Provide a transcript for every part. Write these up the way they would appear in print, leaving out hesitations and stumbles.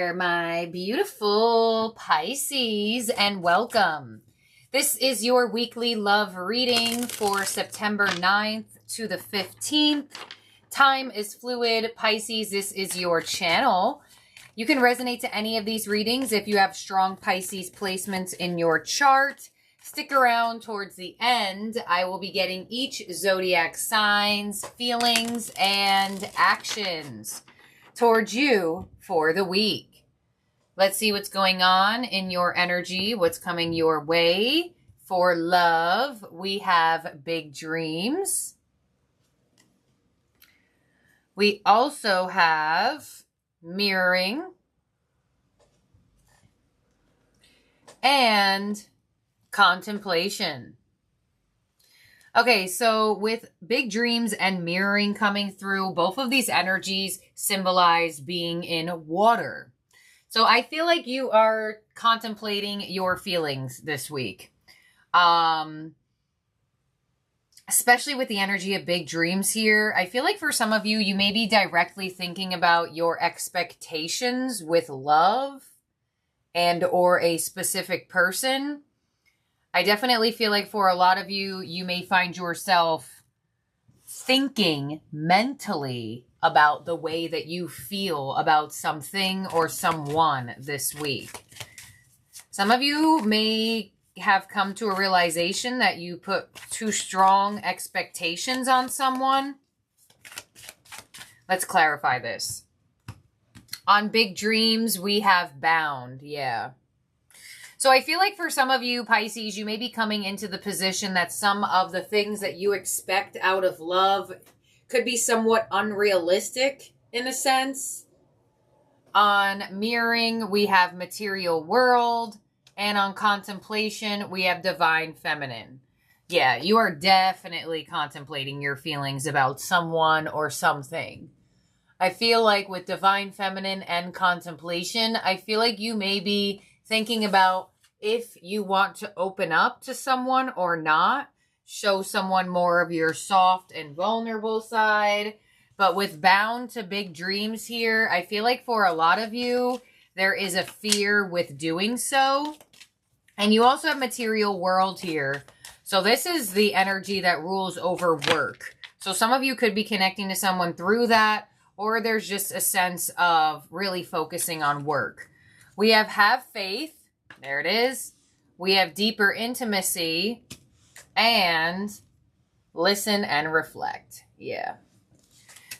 there, my beautiful Pisces, and welcome. This is your weekly love reading for September 9th to the 15th. Time is fluid, Pisces. This is your channel. You can resonate to any of these readings if you have strong Pisces placements in your chart. Stick around towards the end. I will be getting each zodiac signs, feelings, and actions towards you for the week. Let's see what's going on in your energy, what's coming your way. For love, we have big dreams. We also have mirroring and contemplation. Okay, so with big dreams and mirroring coming through, both of these energies symbolize being in water. So I feel like you are contemplating your feelings this week. Especially with the energy of big dreams here. I feel like for some of you, you may be directly thinking about your expectations with love and or a specific person. I definitely feel like for a lot of you, you may find yourself thinking mentally about the way that you feel about something or someone this week. Some of you may have come to a realization that you put too strong expectations on someone. Let's clarify this. On big dreams, we have bound. Yeah. So I feel like for some of you, Pisces, you may be coming into the position that some of the things that you expect out of love could be somewhat unrealistic in a sense. On mirroring, we have material world. And on contemplation, we have divine feminine. Yeah, you are definitely contemplating your feelings about someone or something. I feel like with divine feminine and contemplation, I feel like you may be thinking about if you want to open up to someone or not, show someone more of your soft and vulnerable side. But with bound to big dreams here, I feel like for a lot of you, there is a fear with doing so. And you also have material world here. So this is the energy that rules over work. So some of you could be connecting to someone through that, or there's just a sense of really focusing on work. We have faith. There it is. We have deeper intimacy and listen and reflect. Yeah.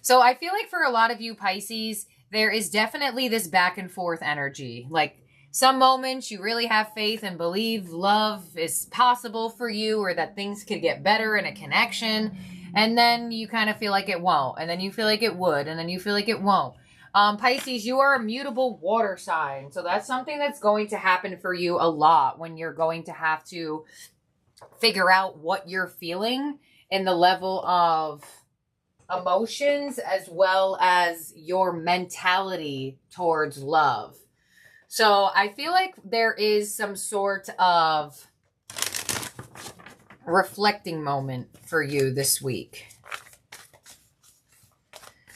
So I feel like for a lot of you Pisces, there is definitely this back and forth energy. Like some moments you really have faith and believe love is possible for you or that things could get better in a connection. And then you kind of feel like it won't. And then you feel like it would. And then you feel like it won't. Pisces, you are a mutable water sign. So that's something that's going to happen for you a lot when you're going to have to figure out what you're feeling in the level of emotions as well as your mentality towards love. So I feel like there is some sort of reflecting moment for you this week.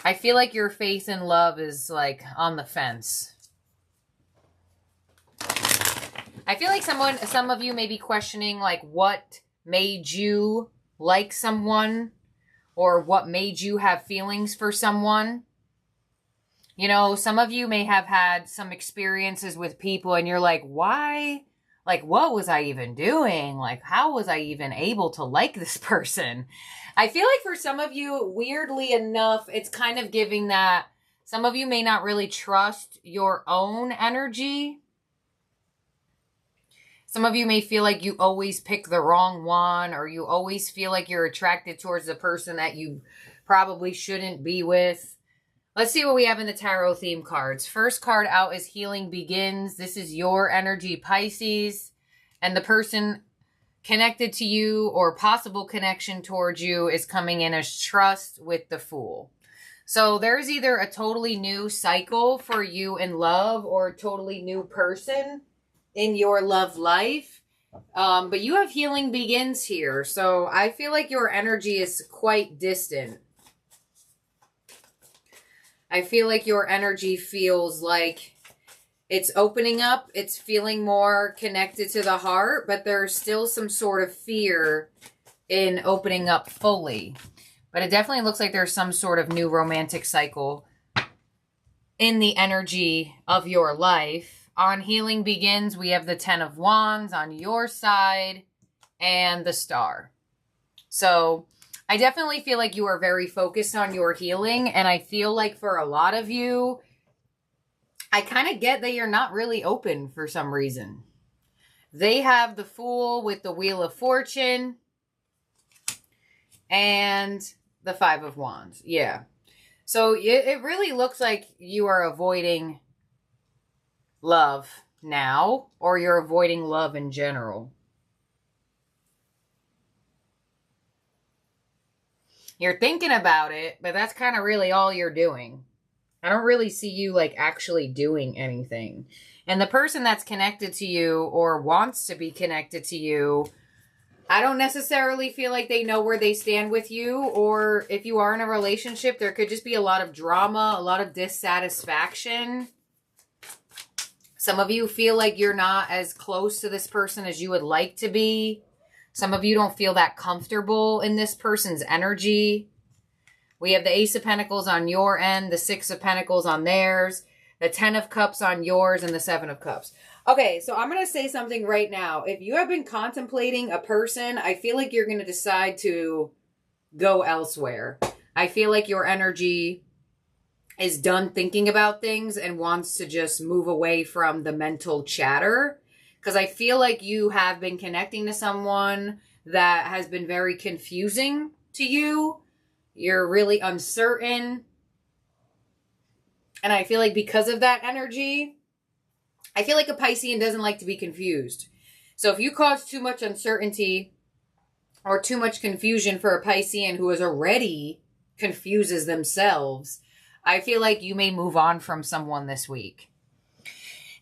I feel like your faith in love is like on the fence. I feel like some of you may be questioning like what made you like someone or what made you have feelings for someone. You know, some of you may have had some experiences with people and you're like, why? Like, what was I even doing? Like, how was I even able to like this person? I feel like for some of you, weirdly enough, it's kind of giving that some of you may not really trust your own energy. Some of you may feel like you always pick the wrong one, or you always feel like you're attracted towards the person that you probably shouldn't be with. Let's see what we have in the tarot theme cards. First card out is Healing Begins. This is your energy, Pisces. And the person connected to you or possible connection towards you is coming in as Trust with the Fool. So there's either a totally new cycle for you in love or a totally new person in your love life. But you have Healing Begins here. So I feel like your energy is quite distant. I feel like your energy feels like It's opening up. It's feeling more connected to the heart, but there's still some sort of fear in opening up fully. But it definitely looks like there's some sort of new romantic cycle in the energy of your life. On Healing Begins, we have the 10 of Wands on your side and the Star. So I definitely feel like you are very focused on your healing. And I feel like for a lot of you, I kind of get that you're not really open for some reason. They have the Fool with the Wheel of Fortune and the 5 of Wands. Yeah. So it really looks like you are avoiding love now, or you're avoiding love in general. You're thinking about it, but that's kind of really all you're doing. I don't really see you like actually doing anything. And the person that's connected to you or wants to be connected to you, I don't necessarily feel like they know where they stand with you. Or if you are in a relationship, there could just be a lot of drama, a lot of dissatisfaction. Some of you feel like you're not as close to this person as you would like to be. Some of you don't feel that comfortable in this person's energy. We have the Ace of Pentacles on your end, the 6 of Pentacles on theirs, the 10 of Cups on yours, and the 7 of Cups. Okay, so I'm going to say something right now. If you have been contemplating a person, I feel like you're going to decide to go elsewhere. I feel like your energy is done thinking about things and wants to just move away from the mental chatter. Because I feel like you have been connecting to someone that has been very confusing to you. You're really uncertain. And I feel like because of that energy, I feel like a Piscean doesn't like to be confused. So if you cause too much uncertainty or too much confusion for a Piscean who is already confuses themselves, I feel like you may move on from someone this week.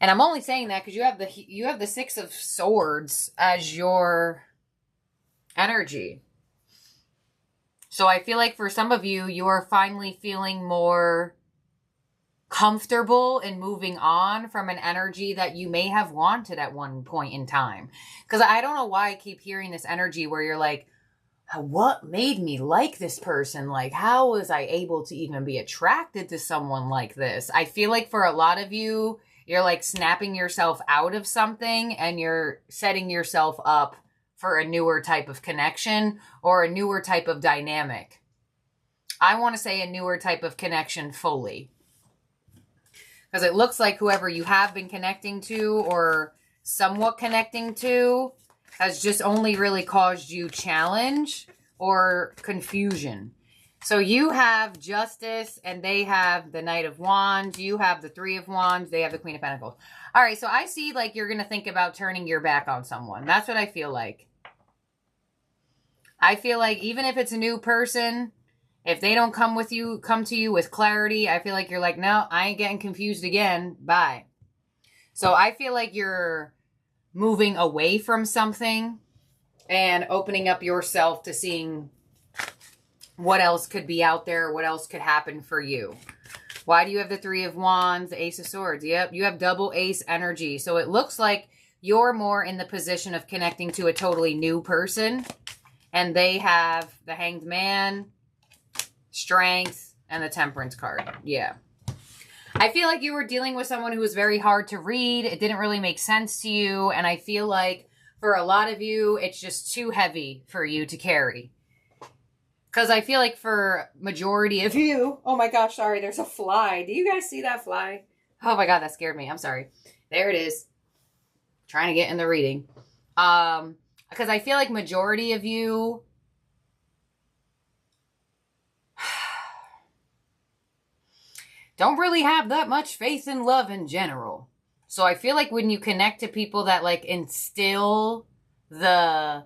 And I'm only saying that because you have the 6 of Swords as your energy. So I feel like for some of you, you are finally feeling more comfortable in moving on from an energy that you may have wanted at one point in time. Because I don't know why I keep hearing this energy where you're like, what made me like this person? Like, how was I able to even be attracted to someone like this? I feel like for a lot of you, you're like snapping yourself out of something and you're setting yourself up for a newer type of connection or a newer type of dynamic. I want to say a newer type of connection fully. Because it looks like whoever you have been connecting to or somewhat connecting to has just only really caused you challenge or confusion. So you have Justice and they have the Knight of Wands. You have the 3 of Wands. They have the Queen of Pentacles. All right, so I see like you're going to think about turning your back on someone. That's what I feel like. I feel like even if it's a new person, if they don't come to you with clarity, I feel like you're like, no, I ain't getting confused again. Bye. So I feel like you're moving away from something and opening up yourself to seeing what else could be out there, what else could happen for you. Why do you have the 3 of Wands, the Ace of Swords? Yep, you have double ace energy. So it looks like you're more in the position of connecting to a totally new person. And they have the Hanged Man, Strength, and the Temperance card. Yeah. I feel like you were dealing with someone who was very hard to read. It didn't really make sense to you. And I feel like for a lot of you, it's just too heavy for you to carry. Because I feel like for majority of you... Oh my gosh, sorry, there's a fly. Do you guys see that fly? Oh my God, that scared me. I'm sorry. There it is. Trying to get in the reading. Because I feel like majority of you... don't really have that much faith in love in general. So I feel like when you connect to people that like instill the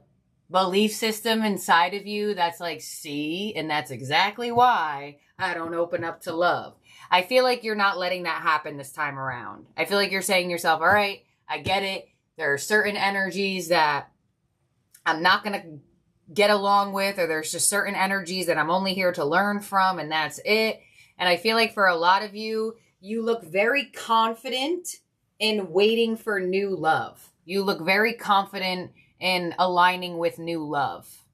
belief system inside of you, that's like, see, and that's exactly why I don't open up to love. I feel like you're not letting that happen this time around. I feel like you're saying to yourself, all right, I get it. There are certain energies that I'm not going to get along with, or there's just certain energies that I'm only here to learn from, and that's it. And I feel like for a lot of you, you look very confident in waiting for new love. You look very confident in aligning with new love.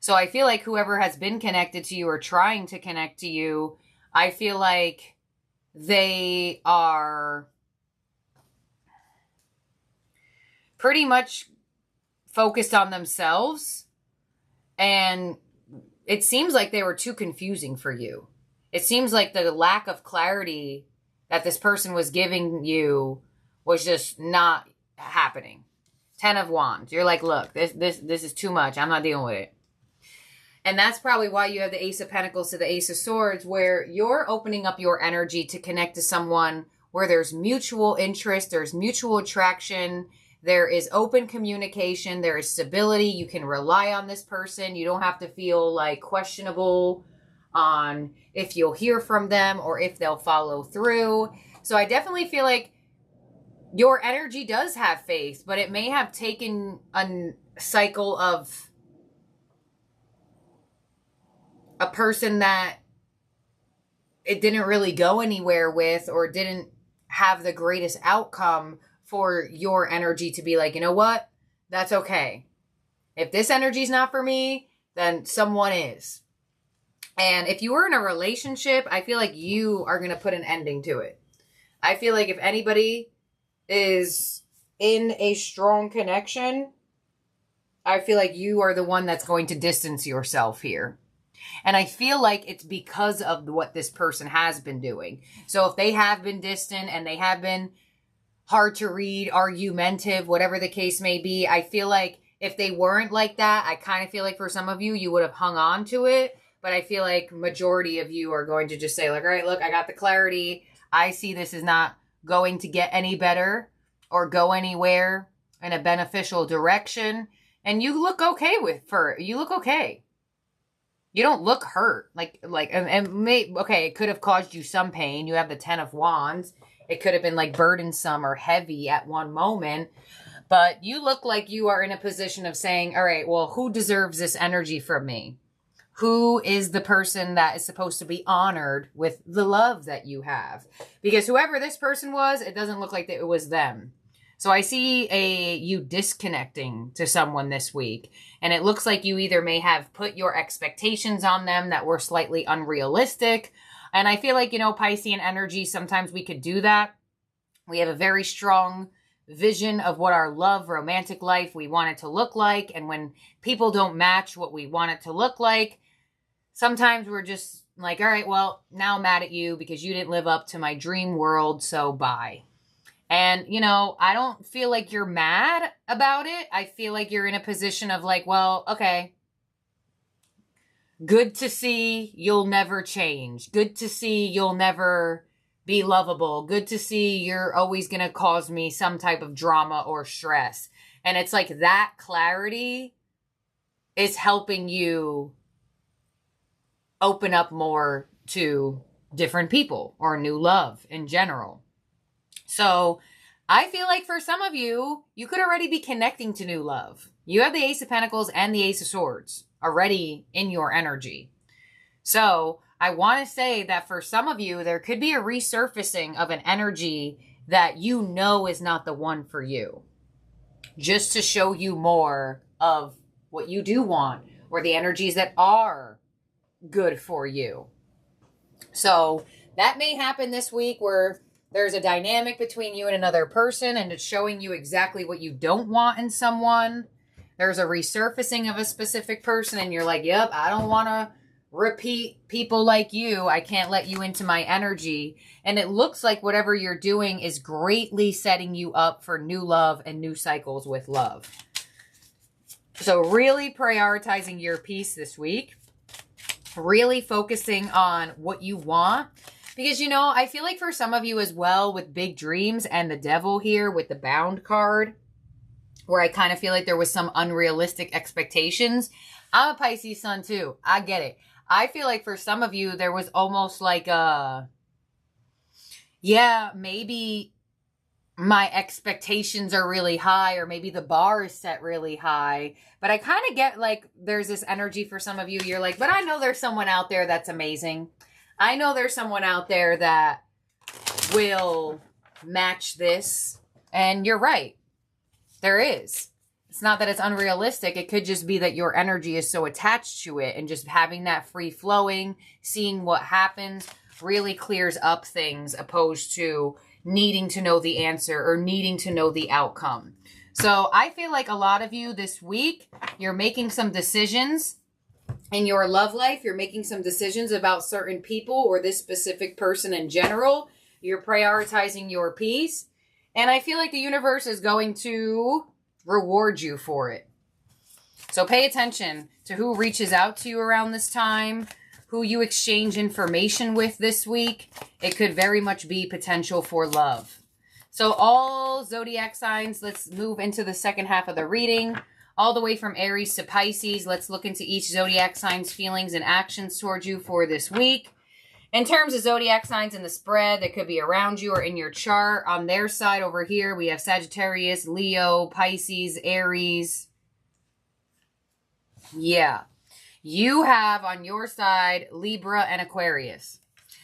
So I feel like whoever has been connected to you or trying to connect to you, I feel like they are pretty much focused on themselves, and it seems like they were too confusing for you. It seems like the lack of clarity that this person was giving you was just not happening. 10 of Wands. You're like, look, this is too much. I'm not dealing with it. And that's probably why you have the Ace of Pentacles to the Ace of Swords, where you're opening up your energy to connect to someone where there's mutual interest, there's mutual attraction, there is open communication, there is stability. You can rely on this person. You don't have to feel like questionable on if you'll hear from them or if they'll follow through. So I definitely feel like your energy does have faith, but it may have taken a cycle of a person that it didn't really go anywhere with or didn't have the greatest outcome for your energy to be like, you know what? That's okay. If this energy is not for me, then someone is. And if you were in a relationship, I feel like you are going to put an ending to it. I feel like if anybody is in a strong connection, I feel like you are the one that's going to distance yourself here. And I feel like it's because of what this person has been doing. So if they have been distant and they have been hard to read, argumentative, whatever the case may be, I feel like if they weren't like that, I kind of feel like for some of you, you would have hung on to it. But I feel like majority of you are going to just say like, all right, look, I got the clarity. I see this is not going to get any better or go anywhere in a beneficial direction. And you look okay you look okay. You don't look hurt. Okay, it could have caused you some pain. You have the 10 of Wands. It could have been like burdensome or heavy at one moment. But you look like you are in a position of saying, all right, well, who deserves this energy from me? Who is the person that is supposed to be honored with the love that you have? Because whoever this person was, it doesn't look like that it was them. So I see you disconnecting to someone this week. And it looks like you either may have put your expectations on them that were slightly unrealistic. And I feel like, Piscean energy, sometimes we could do that. We have a very strong vision of what our love, romantic life, we want it to look like. And when people don't match what we want it to look like, sometimes we're just like, all right, well, now I'm mad at you because you didn't live up to my dream world, so bye. And, I don't feel like you're mad about it. I feel like you're in a position of like, well, okay, good to see you'll never change. Good to see you'll never be lovable. Good to see you're always going to cause me some type of drama or stress. And it's like that clarity is helping you open up more to different people or new love in general. So I feel like for some of you, you could already be connecting to new love. You have the Ace of Pentacles and the Ace of Swords already in your energy. So I want to say that for some of you, there could be a resurfacing of an energy that you know is not the one for you. Just to show you more of what you do want or the energies that are good for you. So that may happen this week where there's a dynamic between you and another person and it's showing you exactly what you don't want in someone. There's a resurfacing of a specific person and you're like, yep, I don't want to repeat people like you. I can't let you into my energy. And it looks like whatever you're doing is greatly setting you up for new love and new cycles with love. So really prioritizing your peace this week. Really focusing on what you want. Because, I feel like for some of you as well with big dreams and the devil here with the bound card, where I kind of feel like there was some unrealistic expectations. I'm a Pisces sun too. I get it. I feel like for some of you, there was almost like maybe my expectations are really high or maybe the bar is set really high. But I kind of get like there's this energy for some of you. You're like, but I know there's someone out there that's amazing. I know there's someone out there that will match this. And you're right. There is. It's not that it's unrealistic. It could just be that your energy is so attached to it, and just having that free flowing, seeing what happens really clears up things, opposed to needing to know the answer or needing to know the outcome. So I feel like a lot of you this week, you're making some decisions in your love life. You're making some decisions about certain people or this specific person in general. You're prioritizing your peace. And I feel like the universe is going to reward you for it. So pay attention to who reaches out to you around this time, who you exchange information with this week. It could very much be potential for love. So all zodiac signs, let's move into the second half of the reading. All the way from Aries to Pisces, let's look into each zodiac sign's feelings and actions towards you for this week. In terms of zodiac signs in the spread that could be around you or in your chart, on their side over here, we have Sagittarius, Leo, Pisces, Aries. Yeah. You have on your side Libra and Aquarius.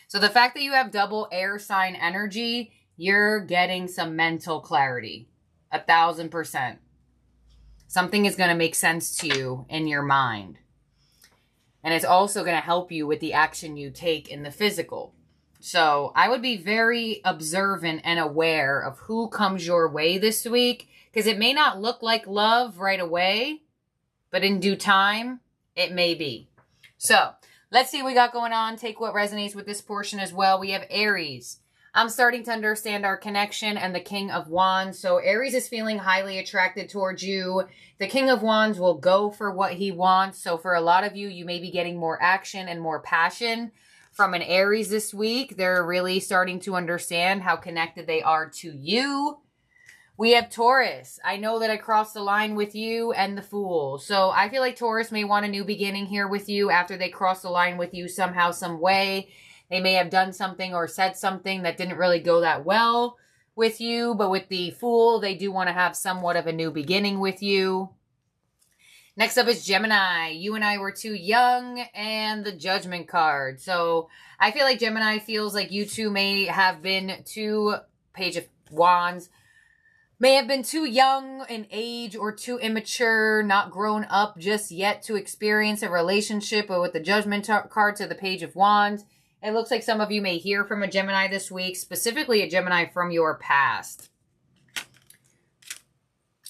So the fact that you have double air sign energy, you're getting some mental clarity. 1000%. Something is going to make sense to you in your mind. And it's also going to help you with the action you take in the physical. So I would be very observant and aware of who comes your way this week, because it may not look like love right away, but in due time, it may be. So let's see what we got going on. Take what resonates with this portion as well. We have Aries. I'm starting to understand our connection and the King of Wands. So Aries is feeling highly attracted towards you. The King of Wands will go for what he wants. So for a lot of you, you may be getting more action and more passion from an Aries this week. They're really starting to understand how connected they are to you. We have Taurus. I know that I crossed the line with you and the Fool. So I feel like Taurus may want a new beginning here with you after they cross the line with you somehow, some way. They may have done something or said something that didn't really go that well with you. But with the Fool, they do want to have somewhat of a new beginning with you. Next up is Gemini. You and I were too young, and the Judgment card. So I feel like Gemini feels like you two may have been too, Page of Wands, may have been too young in age or too immature, not grown up just yet to experience a relationship. But with the Judgment card to the Page of Wands, it looks like some of you may hear from a Gemini this week, specifically a Gemini from your past.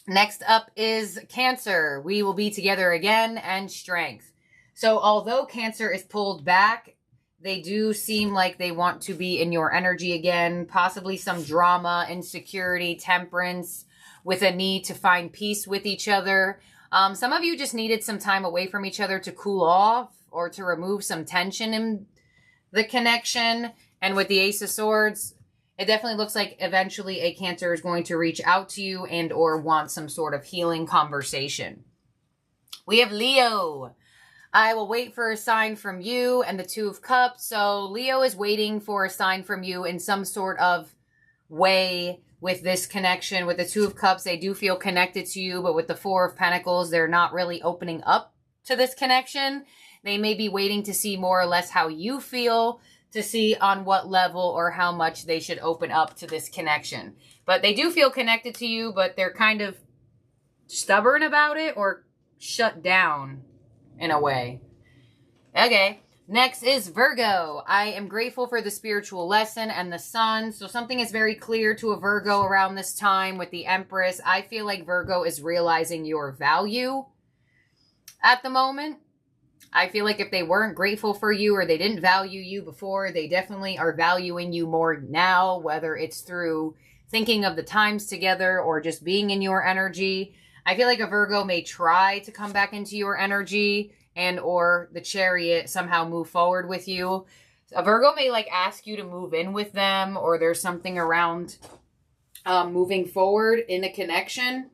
Next up is Cancer. We will be together again, and Strength. So although Cancer is pulled back, they do seem like they want to be in your energy again. Possibly some drama, insecurity, temperance, with a need to find peace with each other. Some of you just needed some time away from each other to cool off or to remove some tension in the connection. And with the Ace of Swords, it definitely looks like eventually a Cancer is going to reach out to you and or want some sort of healing conversation. We have Leo. I will wait for a sign from you, and the Two of Cups. So Leo is waiting for a sign from you in some sort of way with this connection. With the Two of Cups, they do feel connected to you, but with the Four of Pentacles, they're not really opening up to this connection. They may be waiting to see more or less how you feel, to see on what level or how much they should open up to this connection. But they do feel connected to you, but they're kind of stubborn about it or shut down in a way. Okay, next is Virgo. I am grateful for the spiritual lesson and the Sun. So something is very clear to a Virgo around this time with the Empress. I feel like Virgo is realizing your value at the moment. I feel like if they weren't grateful for you or they didn't value you before, they definitely are valuing you more now, whether it's through thinking of the times together or just being in your energy. I feel like a Virgo may try to come back into your energy and or the Chariot somehow move forward with you. A Virgo may like ask you to move in with them, or there's something around moving forward in a connection.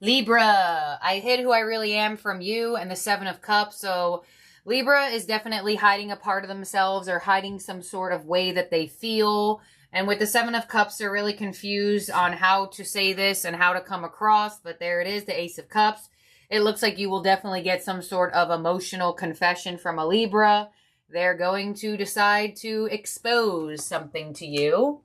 Libra, I hid who I really am from you, and the Seven of Cups. So Libra is definitely hiding a part of themselves or hiding some sort of way that they feel. And with the Seven of Cups, they're really confused on how to say this and how to come across. But there it is, the Ace of Cups. It looks like you will definitely get some sort of emotional confession from a Libra. They're going to decide to expose something to you.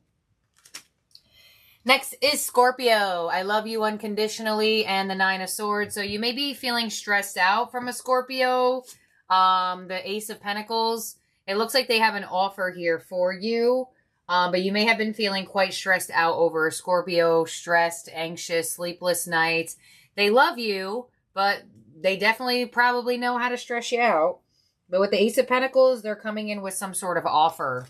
Next is Scorpio. I love you unconditionally, and the Nine of Swords. So you may be feeling stressed out from a Scorpio. The Ace of Pentacles. It looks like they have an offer here for you. But you may have been feeling quite stressed out over a Scorpio. Stressed, anxious, sleepless nights. They love you, but they definitely probably know how to stress you out. But with the Ace of Pentacles, they're coming in with some sort of offer.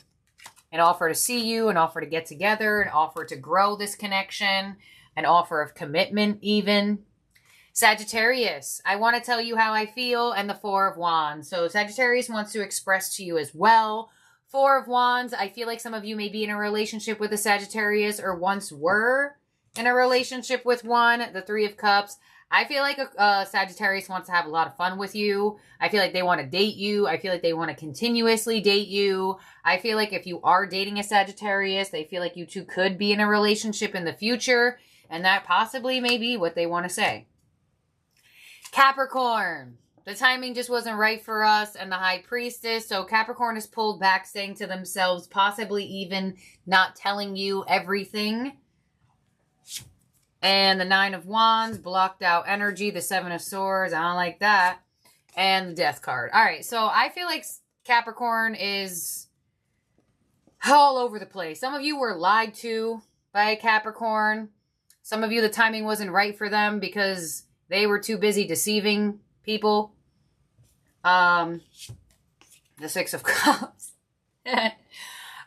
An offer to see you, an offer to get together, an offer to grow this connection, an offer of commitment even. Sagittarius, I want to tell you how I feel, and the Four of Wands. So Sagittarius wants to express to you as well. Four of Wands, I feel like some of you may be in a relationship with a Sagittarius or once were in a relationship with one. The Three of Cups. I feel like a Sagittarius wants to have a lot of fun with you. I feel like they want to date you. I feel like they want to continuously date you. I feel like if you are dating a Sagittarius, they feel like you two could be in a relationship in the future. And that possibly may be what they want to say. Capricorn. The timing just wasn't right for us and the High Priestess. So Capricorn is pulled back, saying to themselves, possibly even not telling you everything. And the Nine of Wands, blocked out energy. The Seven of Swords, I don't like that. And the Death card. All right, so I feel like Capricorn is all over the place. Some of you were lied to by Capricorn. Some of you, the timing wasn't right for them because they were too busy deceiving people. The Six of Cups.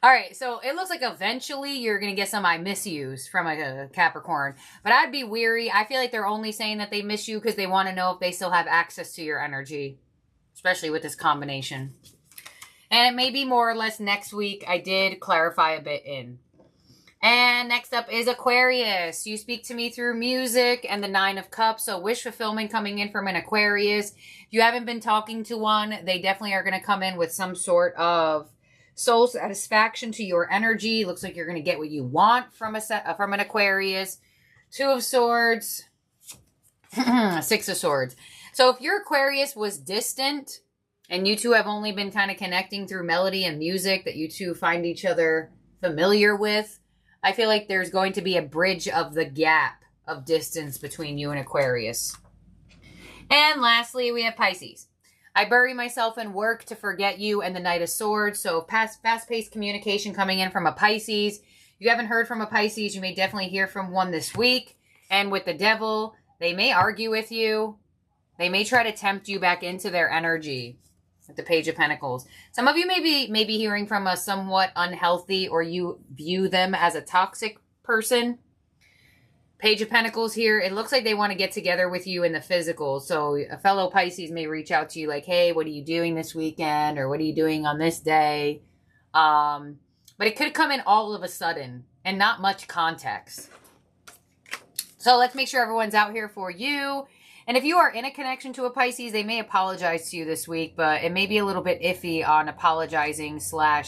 All right, so it looks like eventually you're going to get some I miss yous from a Capricorn. But I'd be weary. I feel like they're only saying that they miss you because they want to know if they still have access to your energy, especially with this combination. And it may be more or less next week. I did clarify a bit in. And next up is Aquarius. You speak to me through music and the Nine of Cups. So wish fulfillment coming in from an Aquarius. If you haven't been talking to one, they definitely are going to come in with some sort of soul satisfaction to your energy. Looks like you're going to get what you want from an Aquarius. Two of Swords. Six of Swords. So if your Aquarius was distant and you two have only been kind of connecting through melody and music that you two find each other familiar with, I feel like there's going to be a bridge of the gap of distance between you and Aquarius. And lastly, we have Pisces. I bury myself in work to forget you and the Knight of Swords. So fast-paced communication coming in from a Pisces. If you haven't heard from a Pisces, you may definitely hear from one this week. And with the Devil, they may argue with you. They may try to tempt you back into their energy with the Page of Pentacles. Some of you may be hearing from a somewhat unhealthy, or you view them as a toxic person. Page of Pentacles here. It looks like they want to get together with you in the physical. So a fellow Pisces may reach out to you like, hey, what are you doing this weekend? Or what are you doing on this day? But it could come in all of a sudden and not much context. So let's make sure everyone's out here for you. And if you are in a connection to a Pisces, they may apologize to you this week, but it may be a little bit iffy on apologizing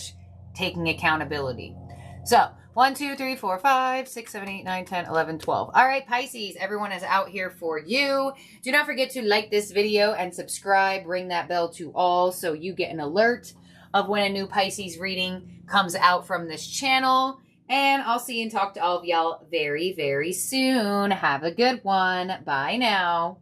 / taking accountability. So 1, 2, 3, 4, 5, 6, 7, 8, 9, 10, 11, 12. All right, Pisces, everyone is out here for you. Do not forget to like this video and subscribe. Ring that bell to all so you get an alert of when a new Pisces reading comes out from this channel. And I'll see and talk to all of y'all very, very soon. Have a good one. Bye now.